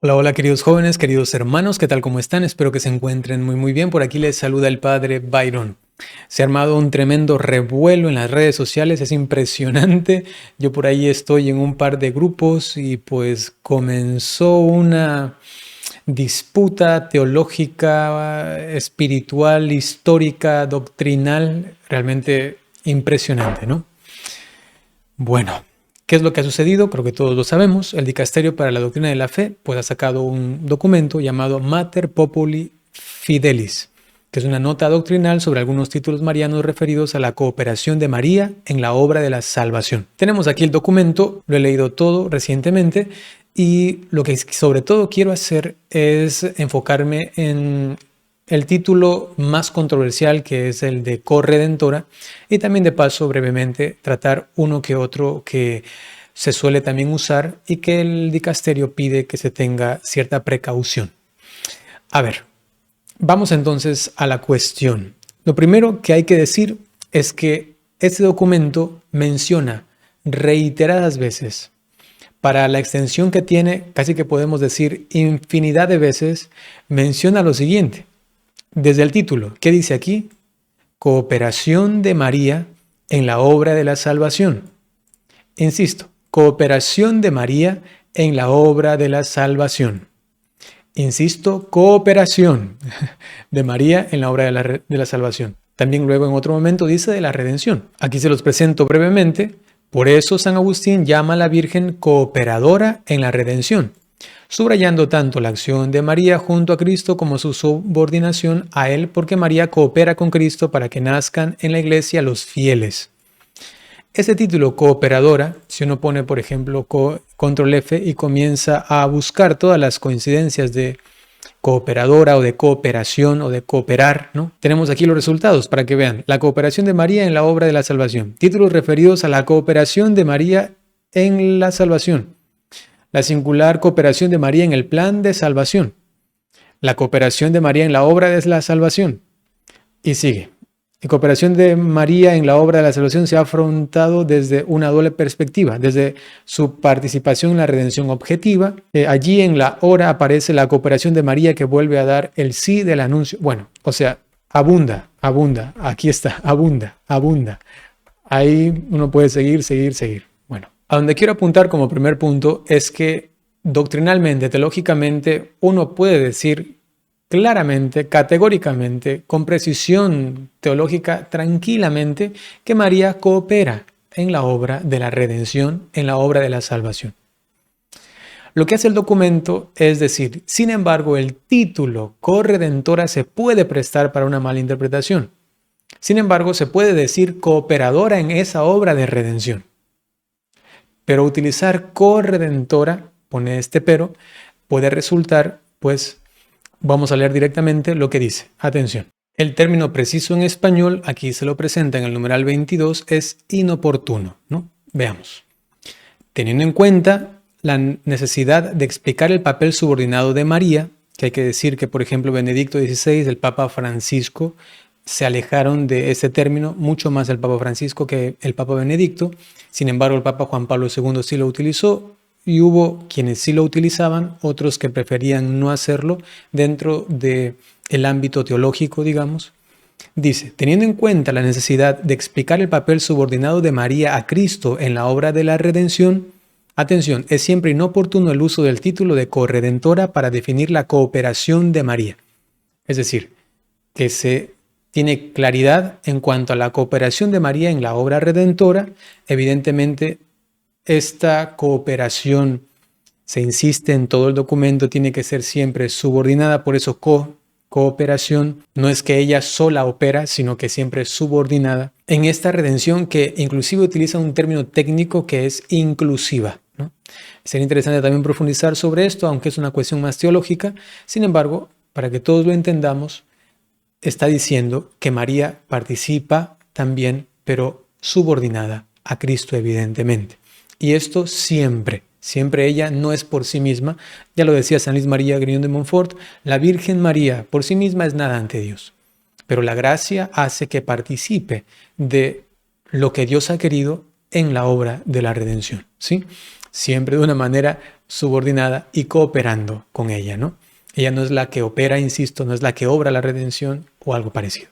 Hola, hola queridos jóvenes, queridos hermanos, ¿qué tal? ¿Cómo están? Espero que se encuentren muy bien. Por aquí les saluda el padre Byron. Se ha armado un tremendo revuelo en las redes sociales, es impresionante. Yo por ahí estoy en un par de grupos y pues comenzó una disputa teológica, espiritual, histórica, doctrinal, realmente impresionante, ¿no? Bueno, ¿qué es lo que ha sucedido? Creo que todos lo sabemos. El Dicasterio para la Doctrina de la Fe pues, ha sacado un documento llamado Mater Populi Fidelis, que es una nota doctrinal sobre algunos títulos marianos referidos a la cooperación de María en la obra de la salvación. Tenemos aquí el documento, lo he leído todo recientemente y lo que sobre todo quiero hacer es enfocarme en el título más controversial, que es el de corredentora, y también de paso brevemente tratar uno que otro que se suele también usar y que el dicasterio pide que se tenga cierta precaución. A ver, vamos entonces a la cuestión. Lo primero que hay que decir es que este documento menciona reiteradas veces, para la extensión que tiene, casi que podemos decir infinidad de veces, menciona lo siguiente. Desde el título, ¿qué dice aquí? Cooperación de María en la obra de la salvación. Insisto, cooperación de María en la obra de la salvación. Insisto, cooperación de María en la obra de la salvación. También luego en otro momento dice de la redención. Aquí se los presento brevemente. Por eso San Agustín llama a la Virgen cooperadora en la redención, subrayando tanto la acción de María junto a Cristo como su subordinación a Él, porque María coopera con Cristo para que nazcan en la iglesia los fieles. Este título, cooperadora, si uno pone, por ejemplo, control F y comienza a buscar todas las coincidencias de cooperadora o de cooperación o de cooperar, ¿no? Tenemos aquí los resultados para que vean. La cooperación de María en la obra de la salvación. Títulos referidos a la cooperación de María en la salvación. La singular cooperación de María en el plan de salvación. La cooperación de María en la obra de la salvación. Y sigue. La cooperación de María en la obra de la salvación se ha afrontado desde una doble perspectiva, desde su participación en la redención objetiva. Allí en la hora aparece la cooperación de María que vuelve a dar el sí del anuncio. Bueno, o sea, abunda, aquí está, abunda. Ahí uno puede seguir. Bueno, a donde quiero apuntar como primer punto es que doctrinalmente, teológicamente, uno puede decir claramente, categóricamente, con precisión teológica, tranquilamente, que María coopera en la obra de la redención, en la obra de la salvación. Lo que hace el documento es decir, sin embargo, el título corredentora se puede prestar para una mala interpretación. Sin embargo, se puede decir cooperadora en esa obra de redención. Pero utilizar corredentora, pone este pero, puede resultar, pues, vamos a leer directamente lo que dice. Atención. El término preciso en español, aquí se lo presenta en el numeral 22, es inoportuno, ¿no? Veamos. Teniendo en cuenta la necesidad de explicar el papel subordinado de María, que hay que decir que, por ejemplo, Benedicto XVI, el Papa Francisco, se alejaron de ese término, mucho más el Papa Francisco que el Papa Benedicto. Sin embargo, el Papa Juan Pablo II sí lo utilizó y hubo quienes sí lo utilizaban, otros que preferían no hacerlo dentro del ámbito teológico, digamos. Dice, teniendo en cuenta la necesidad de explicar el papel subordinado de María a Cristo en la obra de la redención, atención, es siempre inoportuno el uso del título de corredentora para definir la cooperación de María. Es decir, que se tiene claridad en cuanto a la cooperación de María en la obra redentora. Evidentemente, esta cooperación, se insiste en todo el documento, tiene que ser siempre subordinada, por eso cooperación, no es que ella sola opera, sino que siempre es subordinada en esta redención que inclusive utiliza un término técnico que es inclusiva, ¿no? Sería interesante también profundizar sobre esto, aunque es una cuestión más teológica. Sin embargo, para que todos lo entendamos, está diciendo que María participa también, pero subordinada a Cristo, evidentemente. Y esto siempre ella no es por sí misma. Ya lo decía San Luis María Grignion de Montfort, la Virgen María por sí misma es nada ante Dios. Pero la gracia hace que participe de lo que Dios ha querido en la obra de la redención, ¿sí? Siempre de una manera subordinada y cooperando con ella, ¿no? Ella no es la que opera, insisto, no es la que obra la redención o algo parecido.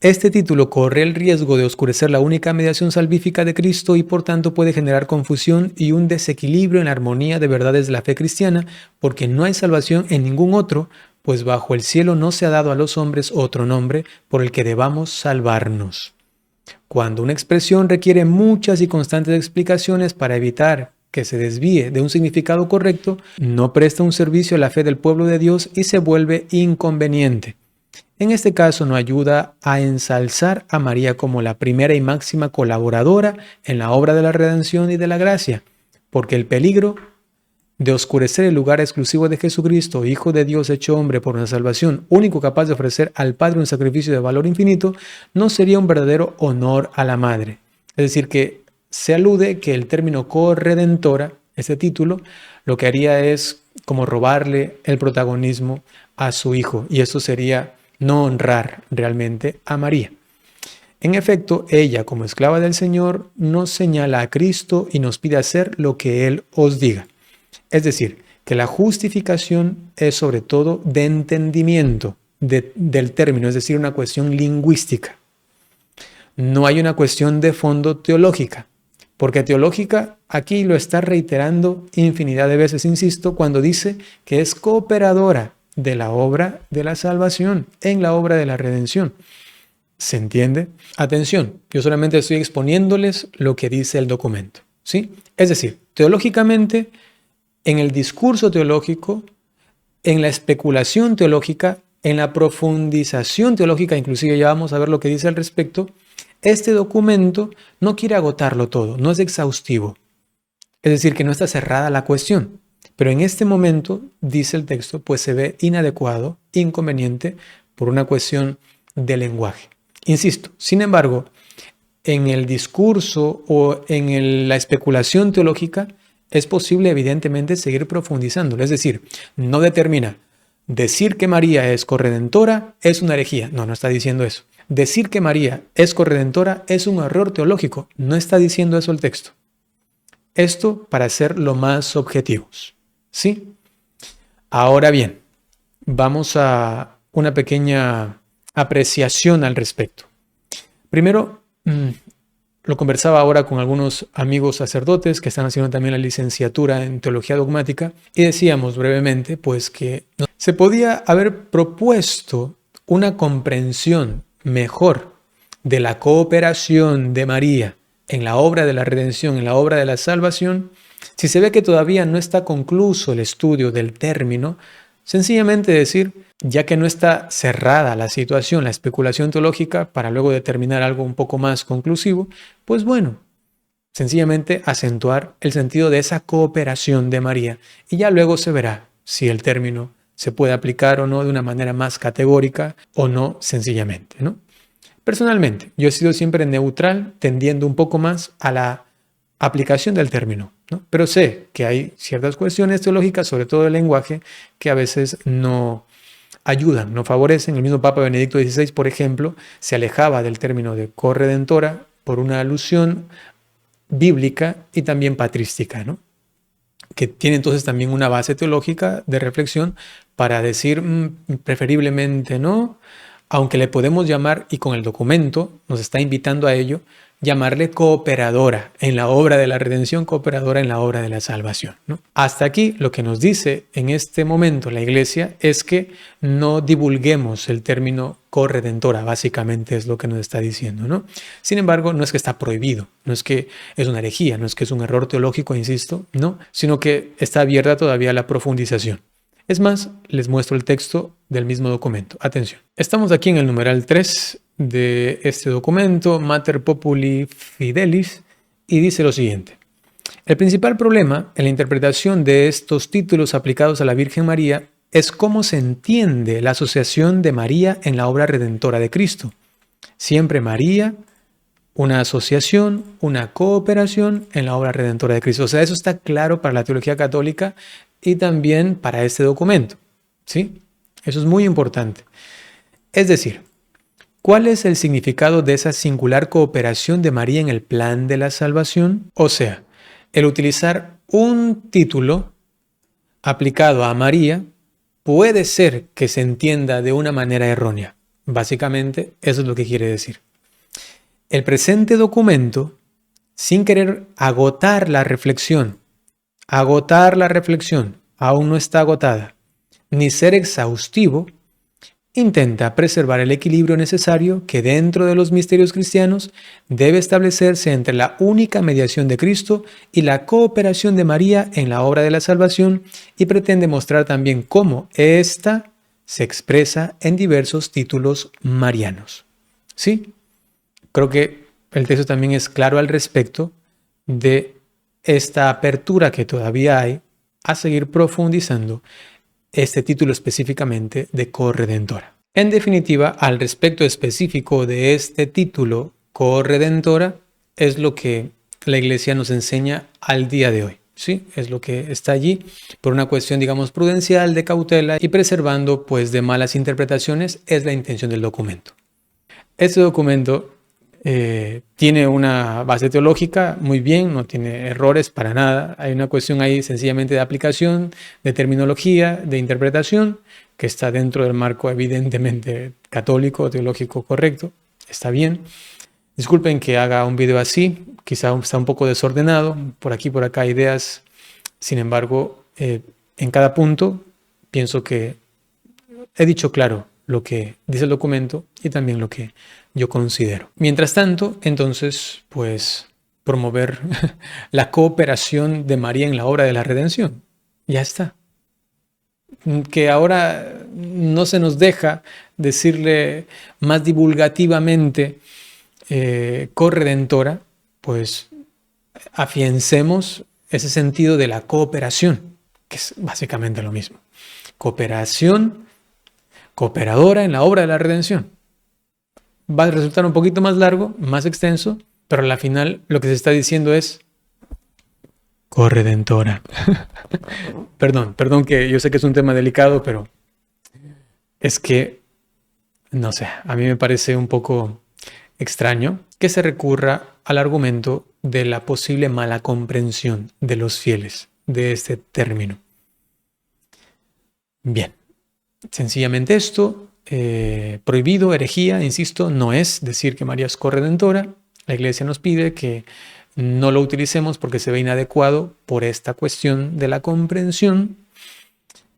Este título corre el riesgo de oscurecer la única mediación salvífica de Cristo y por tanto puede generar confusión y un desequilibrio en la armonía de verdades de la fe cristiana, porque no hay salvación en ningún otro, pues bajo el cielo no se ha dado a los hombres otro nombre por el que debamos salvarnos. Cuando una expresión requiere muchas y constantes explicaciones para evitar que se desvíe de un significado correcto, no presta un servicio a la fe del pueblo de Dios y se vuelve inconveniente. En este caso no ayuda a ensalzar a María como la primera y máxima colaboradora en la obra de la redención y de la gracia, porque el peligro de oscurecer el lugar exclusivo de Jesucristo, Hijo de Dios hecho hombre por una salvación, único capaz de ofrecer al Padre un sacrificio de valor infinito, no sería un verdadero honor a la Madre. Es decir, que se alude que el término corredentora, este título, lo que haría es como robarle el protagonismo a su Hijo, y eso sería no honrar realmente a María. En efecto, ella, como esclava del Señor, nos señala a Cristo y nos pide hacer lo que Él os diga. Es decir, que la justificación es sobre todo de entendimiento del término, es decir, una cuestión lingüística. No hay una cuestión de fondo teológica, porque teológica aquí lo está reiterando infinidad de veces, insisto, cuando dice que es cooperadora de la obra de la salvación, en la obra de la redención. ¿Se entiende? Atención, yo solamente estoy exponiéndoles lo que dice el documento, ¿sí? Es decir, teológicamente, en el discurso teológico, en la especulación teológica, en la profundización teológica, inclusive ya vamos a ver lo que dice al respecto, este documento no quiere agotarlo todo, no es exhaustivo. Es decir, que no está cerrada la cuestión. Pero en este momento, dice el texto, pues se ve inadecuado, inconveniente, por una cuestión de lenguaje. Insisto, sin embargo, en el discurso o en la especulación teológica es posible evidentemente seguir profundizándolo. Es decir, no determina decir que María es corredentora es una herejía. No, no está diciendo eso. Decir que María es corredentora es un error teológico. No está diciendo eso el texto. Esto para ser lo más objetivos. ¿Sí? Ahora bien, vamos a una pequeña apreciación al respecto. Primero, lo conversaba ahora con algunos amigos sacerdotes que están haciendo también la licenciatura en teología dogmática y decíamos brevemente pues que se podía haber propuesto una comprensión mejor de la cooperación de María en la obra de la redención, en la obra de la salvación, si se ve que todavía no está concluso el estudio del término, sencillamente decir, ya que no está cerrada la situación, la especulación teológica, para luego determinar algo un poco más conclusivo, pues bueno, sencillamente acentuar el sentido de esa cooperación de María y ya luego se verá si el término se puede aplicar o no de una manera más categórica o no sencillamente, ¿no? Personalmente, yo he sido siempre neutral, tendiendo un poco más a la aplicación del término, ¿no? Pero sé que hay ciertas cuestiones teológicas, sobre todo el lenguaje, que a veces no ayudan, no favorecen. El mismo Papa Benedicto XVI, por ejemplo, se alejaba del término de corredentora por una alusión bíblica y también patrística, ¿no? Que tiene entonces también una base teológica de reflexión para decir preferiblemente no, aunque le podemos llamar, y con el documento nos está invitando a ello, llamarle cooperadora en la obra de la redención, cooperadora en la obra de la salvación, ¿no? Hasta aquí lo que nos dice en este momento la Iglesia es que no divulguemos el término corredentora, básicamente es lo que nos está diciendo, ¿no? Sin embargo, no es que está prohibido, no es que es una herejía, no es que es un error teológico, insisto, no, sino que está abierta todavía la profundización. Es más, les muestro el texto del mismo documento. Atención. Estamos aquí en el numeral 3 de este documento, Mater Populi Fidelis, y dice lo siguiente. El principal problema en la interpretación de estos títulos aplicados a la Virgen María es cómo se entiende la asociación de María en la obra redentora de Cristo. Siempre María, una asociación, una cooperación en la obra redentora de Cristo. O sea, eso está claro para la teología católica y también para este documento, ¿sí? Eso es muy importante. Es decir, ¿cuál es el significado de esa singular cooperación de María en el plan de la salvación? O sea, el utilizar un título aplicado a María puede ser que se entienda de una manera errónea. Básicamente, eso es lo que quiere decir. El presente documento, sin querer agotar la reflexión, aún no está agotada, ni ser exhaustivo, intenta preservar el equilibrio necesario que dentro de los misterios cristianos debe establecerse entre la única mediación de Cristo y la cooperación de María en la obra de la salvación, y pretende mostrar también cómo ésta se expresa en diversos títulos marianos. ¿Sí? Creo que el texto también es claro al respecto de esta apertura que todavía hay a seguir profundizando este título específicamente de corredentora. En definitiva, al respecto específico de este título, corredentora, es lo que la Iglesia nos enseña al día de hoy. Sí, es lo que está allí por una cuestión, digamos, prudencial, de cautela y preservando pues de malas interpretaciones, es la intención del documento. Este documento tiene una base teológica muy bien, no tiene errores para nada. Hay una cuestión ahí sencillamente de aplicación, de terminología, de interpretación, que está dentro del marco evidentemente católico, teológico correcto. Está bien. Disculpen que haga un video así, quizá está un poco desordenado, por aquí, por acá ideas. Sin embargo, en cada punto pienso que he dicho claro lo que dice el documento y también lo que yo considero. Mientras tanto, entonces, pues promover la cooperación de María en la obra de la redención. Ya está. Que ahora no se nos deja decirle más divulgativamente corredentora, pues afiancemos ese sentido de la cooperación, que es básicamente lo mismo. Cooperación, cooperadora en la obra de la redención. Va a resultar un poquito más largo, más extenso, pero al final lo que se está diciendo es corredentora. Perdón que yo sé que es un tema delicado, pero es que, no sé, a mí me parece un poco extraño que se recurra al argumento de la posible mala comprensión de los fieles de este término. Bien, sencillamente esto, prohibido, herejía, insisto, no es decir que María es corredentora. La Iglesia nos pide que no lo utilicemos porque se ve inadecuado por esta cuestión de la comprensión.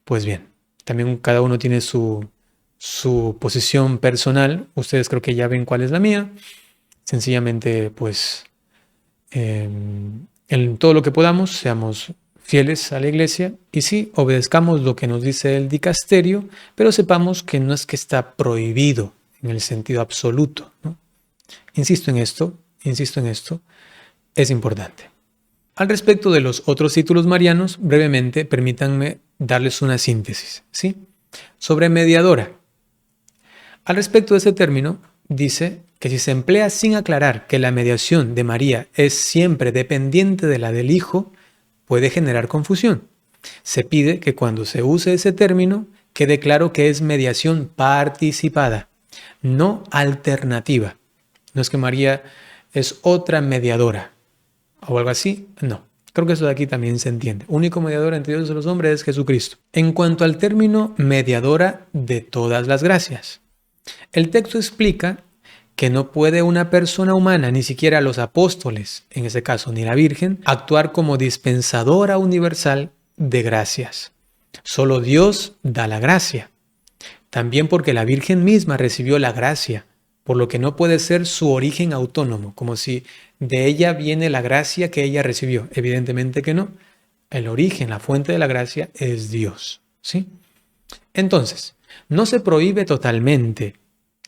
Pues bien, también cada uno tiene su posición personal. Ustedes creo que ya ven cuál es la mía. Sencillamente, pues, en todo lo que podamos, seamos fieles a la Iglesia y sí, obedezcamos lo que nos dice el dicasterio, pero sepamos que no es que está prohibido en el sentido absoluto, ¿no? Insisto en esto, es importante. Al respecto de los otros títulos marianos, brevemente permítanme darles una síntesis, ¿sí? Sobre mediadora. Al respecto de este término, dice que si se emplea sin aclarar que la mediación de María es siempre dependiente de la del Hijo, puede generar confusión. Se pide que cuando se use ese término quede claro que es mediación participada, no alternativa. No es que María es otra mediadora o algo así, no. Creo que eso de aquí también se entiende. Único mediador entre Dios y los hombres es Jesucristo. En cuanto al término mediadora de todas las gracias, el texto explica que no puede una persona humana, ni siquiera los apóstoles, en ese caso ni la Virgen, actuar como dispensadora universal de gracias. Solo Dios da la gracia. También porque la Virgen misma recibió la gracia, por lo que no puede ser su origen autónomo, como si de ella viene la gracia que ella recibió. Evidentemente que no. El origen, la fuente de la gracia es Dios, ¿sí? Entonces, no se prohíbe totalmente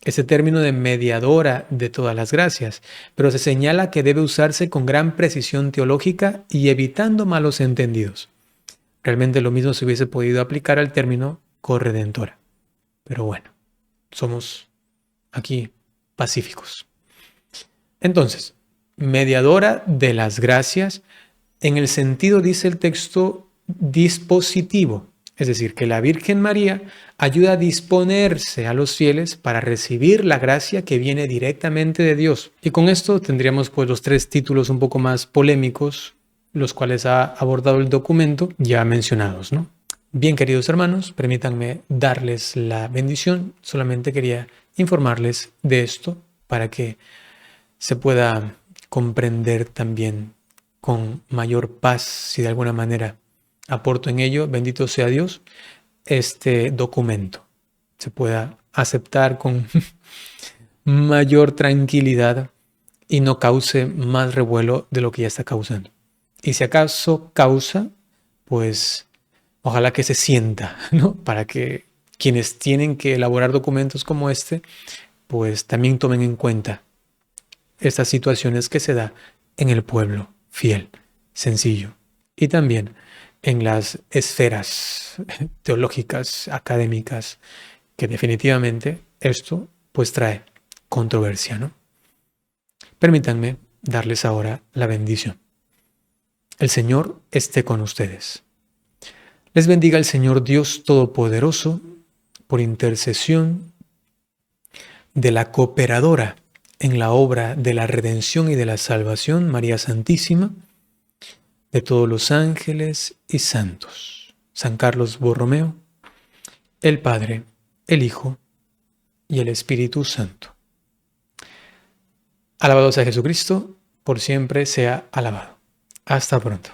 ese término de mediadora de todas las gracias, pero se señala que debe usarse con gran precisión teológica y evitando malos entendidos. Realmente lo mismo se hubiese podido aplicar al término corredentora. Pero bueno, somos aquí pacíficos. Entonces, mediadora de las gracias en el sentido, dice el texto, dispositivo. Es decir, que la Virgen María ayuda a disponerse a los fieles para recibir la gracia que viene directamente de Dios. Y con esto tendríamos pues los tres títulos un poco más polémicos, los cuales ha abordado el documento ya mencionados, ¿no? Bien, queridos hermanos, permítanme darles la bendición. Solamente quería informarles de esto para que se pueda comprender también con mayor paz, si de alguna manera aporto en ello, bendito sea Dios, este documento se pueda aceptar con mayor tranquilidad y no cause más revuelo de lo que ya está causando. Y si acaso causa, pues ojalá que se sienta, ¿no? Para que quienes tienen que elaborar documentos como este, pues también tomen en cuenta estas situaciones que se da en el pueblo fiel, sencillo, y también en las esferas teológicas, académicas, que definitivamente esto pues trae controversia, ¿no? Permítanme darles ahora la bendición. El Señor esté con ustedes. Les bendiga el Señor Dios Todopoderoso por intercesión de la cooperadora en la obra de la redención y de la salvación, María Santísima, de todos los ángeles y santos, San Carlos Borromeo, el Padre, el Hijo y el Espíritu Santo. Alabado sea Jesucristo, por siempre sea alabado. Hasta pronto.